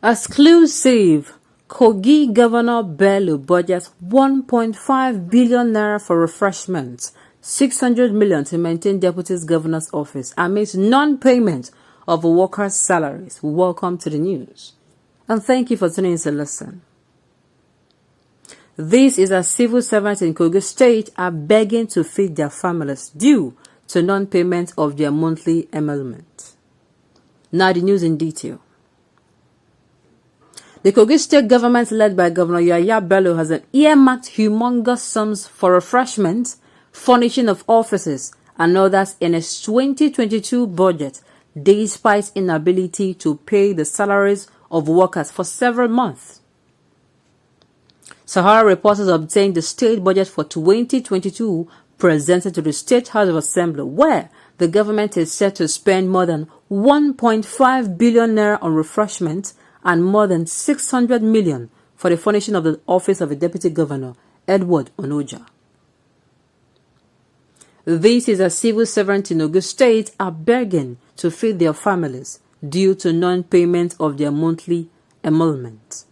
Exclusive. Kogi Governor Bello budgets 1.5 billion naira for refreshment, 600 million to maintain deputy governor's office amidst non-payment of workers' salaries. Welcome to the news, and thank you for tuning in to listen. This is as civil servants in Kogi State are begging to feed their families due to non-payment of their monthly emolument. Now the news in detail. The Kogi State government, led by Governor Yahaha Bello, has earmarked humongous sums for refreshment, furnishing of offices, and others in its 2022 budget, despite inability to pay the salaries of workers for several months. Sahara reporters obtained the state budget for 2022 presented to the State House of Assembly, where the government is set to spend more than 1.5 billion naira on refreshment and more than 600 million for the furnishing of the office of a deputy governor, Edward Onoja. This is as civil servants in Ogun State are begging to feed their families due to non-payment of their monthly emolument.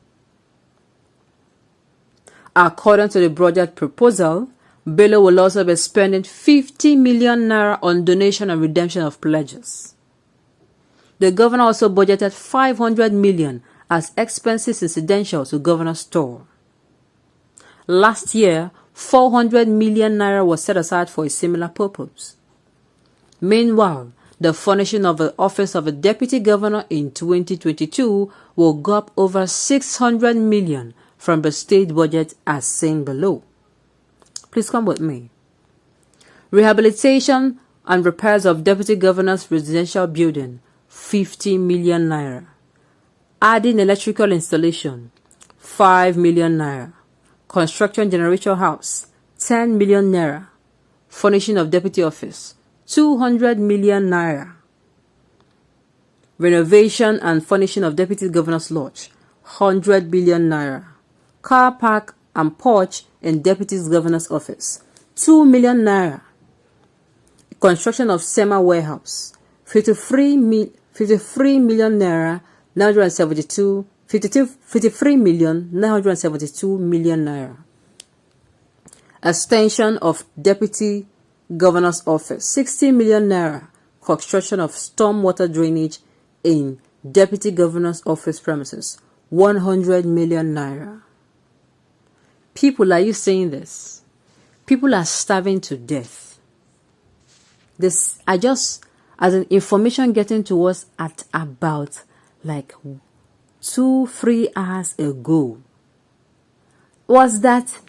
According to the budget proposal, Bello will also be spending 50 million naira on donation and redemption of pledges. The governor also budgeted 500 million as expenses incidental to governor's store. Last year, 400 million naira was set aside for a similar purpose. Meanwhile, the furnishing of the office of a deputy governor in 2022 will go up over 600 million from the state budget as seen below. Please come with me. Rehabilitation and repairs of deputy governor's residential building, 50 million naira. Adding electrical installation, 5 million naira. Construction generator house, 10 million naira. Furnishing of deputy office, 200 million naira. Renovation and furnishing of deputy governor's lodge, 100 billion naira. Car park and porch in deputy governor's office, 2 million naira. Construction of SEMA warehouse, 53 million naira, 53 million 972 million naira. Extension of deputy governor's office, 60 million naira. Construction of stormwater drainage in deputy governor's office premises, 100 million naira. People, are you saying this? People are starving to death. This, as an information getting to us at about like 2-3 hours ago, was that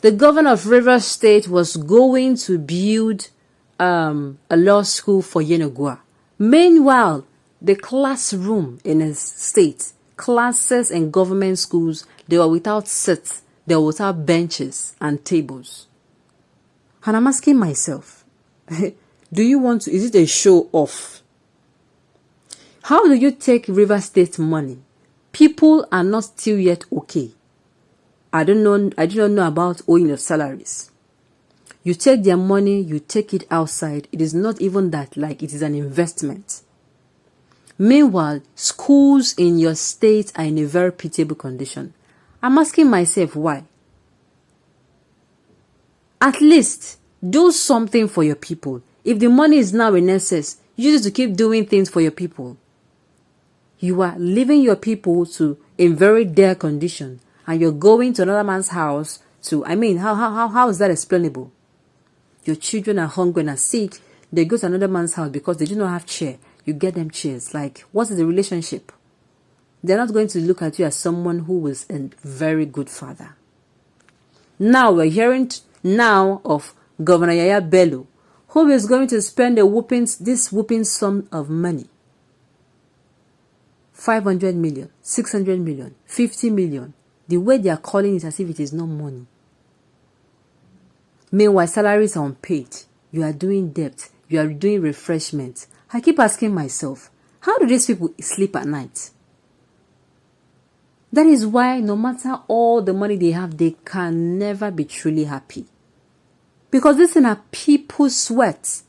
the governor of Rivers State was going to build a law school for Yenogua. Meanwhile, the classroom in his state, classes in government schools, they were without seats. They were without benches and tables. And I'm asking myself, do you want to, is it a show off? How do you take River State money? People are not still yet okay. I do not know about owing of salaries. You take their money, you take it outside. It is not even that, like it is an investment. Meanwhile, schools in your state are in a very pitiable condition. I'm asking myself why. At least do something for your people. If the money is now in excess, use it to keep doing things for your people. You are leaving your people to in very dire condition, and you're going to another man's house to, how is that explainable? Your children are hungry and are sick. They go to another man's house because they do not have chair. You get them chairs. Like, what is the relationship? They're not going to look at you as someone who was a very good father. Now we're hearing now of Governor Yahaha Bello, who is going to spend this whooping sum of money. 500 million, 600 million, 50 million. The way they are calling it as if it is not money. Meanwhile, salaries are unpaid. You are doing debt. You are doing refreshment. I keep asking myself, how do these people sleep at night? That is why no matter all the money they have, they can never be truly happy. Because this is a people's sweat.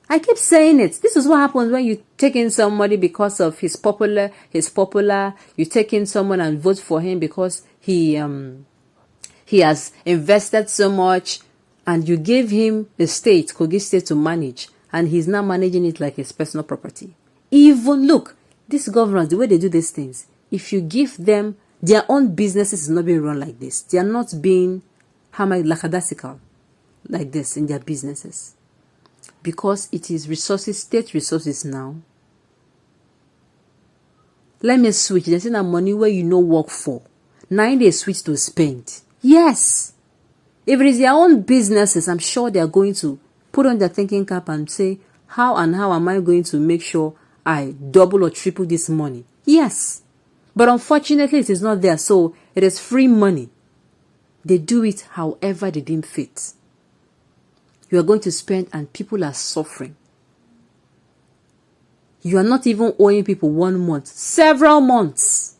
I keep saying it. This is what happens when you take in somebody because of he's popular. You take in someone and vote for him because he has invested so much, and you give him the state, Kogi State, to manage, and he's now managing it like his personal property. Even look, these governors, the way they do these things, if you give them their own businesses, is not being run like this. They are not being lackadaisical like this in their businesses. Because it is resources, state resources now. Let me switch. There's that money where you no work for. Now they switch to spend. Yes. If it is their own businesses, I'm sure they are going to put on their thinking cap and say, how am I going to make sure I double or triple this money? Yes. But unfortunately, it is not there. So it is free money. They do it however they deem fit. You are going to spend and people are suffering. You are not even owing people 1 month, several months.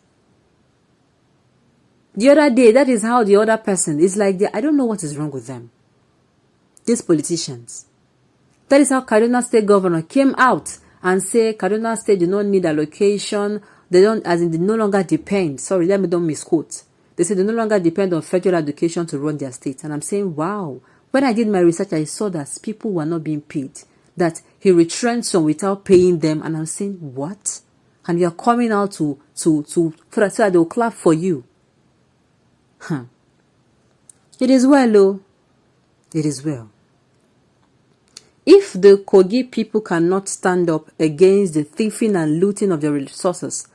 The other day, that is how the other person is like, I don't know what is wrong with them. These politicians. That is how Kaduna State Governor came out and said Kaduna State do not need allocation. They don't, as in they no longer depend. Sorry, let me don't misquote. They say they no longer depend on federal education to run their state. And I'm saying, wow. When I did my research, I saw that people were not being paid. That he retrenched some without paying them. And I'm saying, what? And you're coming out so that they'll clap for you. It is well, oh. It is well. If the Kogi people cannot stand up against the thieving and looting of their resources,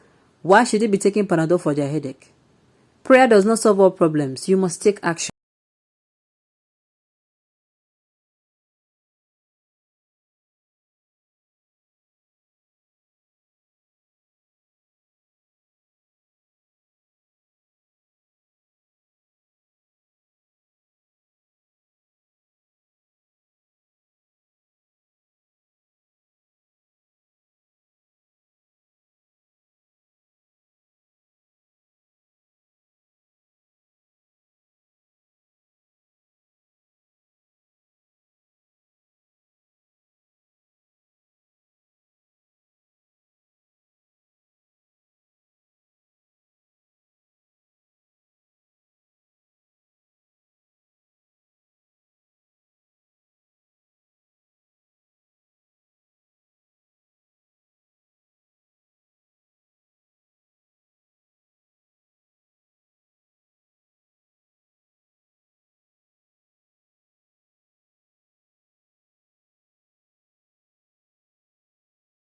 why should they be taking Panadol for their headache? Prayer does not solve all problems. You must take action.